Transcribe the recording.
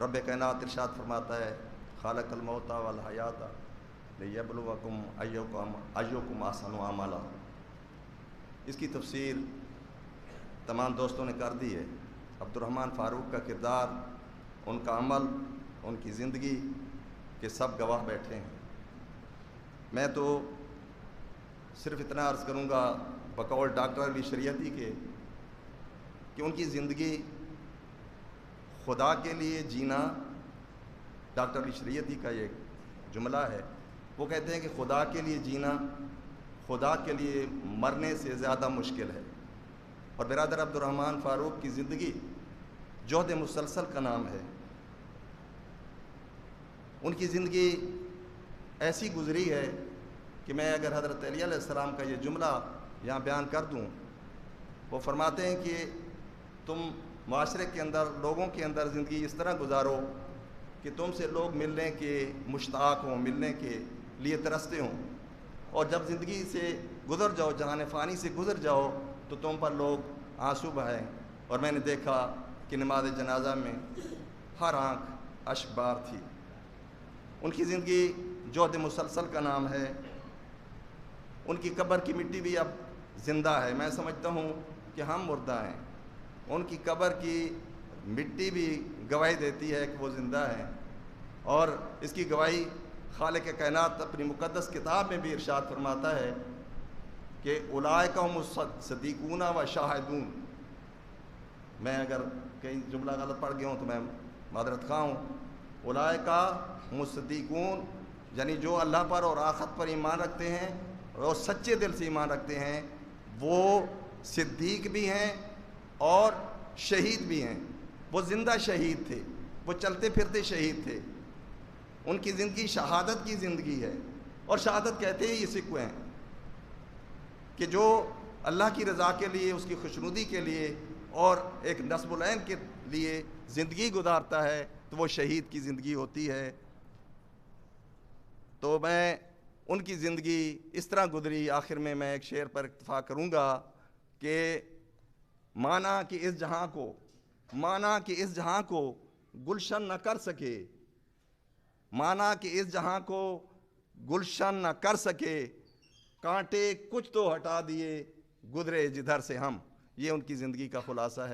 रब कायनात इरशाद फरमाता है, खालकल मौता वल हयाता लियब्लुवकुम अय्युकुम अहसनु अमला। इसकी तफसीर तमाम दोस्तों ने कर दी है। अब्दुर्रहमान फ़ारूक का किरदार, उनका अमल, उनकी ज़िंदगी के सब गवाह बैठे हैं। मैं तो सिर्फ इतना अर्ज़ करूँगा बकौल डॉक्टर अली शरीयती के कि उनकी ज़िंदगी खुदा के लिए जीना, डॉक्टर अली शरीयती का ये जुमला है। वो कहते हैं कि खुदा के लिए जीना खुदा के लिए मरने से ज़्यादा मुश्किल है। और बिरादर अब्दुर्रहमान फ़ारूक की ज़िंदगी जोहद मुसलसल का नाम है। उनकी ज़िंदगी ऐसी गुज़री है कि मैं अगर हज़रत अली अलैहिस्सलाम का ये जुमला यहाँ बयान कर दूँ, वो फरमाते हैं कि तुम माशरे के अंदर, लोगों के अंदर ज़िंदगी इस तरह गुजारो कि तुमसे लोग मिलने के मुश्ताक हों, मिलने के लिए तरसते हों, और जब ज़िंदगी से गुज़र जाओ, जहान फ़ानी से गुज़र जाओ, तो तुम पर लोग आंसू बहाएं। और मैंने देखा कि नमाज जनाजा में हर आँख अश्कबार थी। उनकी ज़िंदगी जोहद मुसलसल का नाम है। उनकी कब्र की मिट्टी भी अब ज़िंदा है। मैं समझता हूँ कि हम मुर्दा हैं, उनकी कब्र की मिट्टी भी गवाही देती है कि वो ज़िंदा है। और इसकी गवाही खालिक कायनात अपनी मुक़द्दस किताब में भी इरशाद फरमाता है कि उलाइका हुमुस सदीक़ून व शाहिदून। मैं अगर कहीं जुमला गलत पढ़ गया हूँ तो मैं मादरत खा हूँ। उलाइका हुमुस सदीक़ून यानी जो अल्लाह पर और आखिरत पर ईमान रखते हैं और सच्चे दिल से ईमान रखते हैं, वो सिद्दीक भी हैं और शहीद भी हैं। वो ज़िंदा शहीद थे, वो चलते फिरते शहीद थे। उनकी ज़िंदगी शहादत की ज़िंदगी है। और शहादत कहते ही इसी को हैं कि जो अल्लाह की रज़ा के लिए, उसकी खुशनुदी के लिए और एक नस्बुल ऐन के लिए ज़िंदगी गुजारता है, तो वो शहीद की ज़िंदगी होती है। तो मैं उनकी ज़िंदगी इस तरह गुजरी। आखिर में मैं एक शेर पर इक्तफ़ा करूँगा कि माना कि इस जहां को गुलशन न कर सके, माना कि इस जहां को गुलशन न कर सके, कांटे कुछ तो हटा दिए गुजरे जिधर से हम। ये उनकी ज़िंदगी का खुलासा है।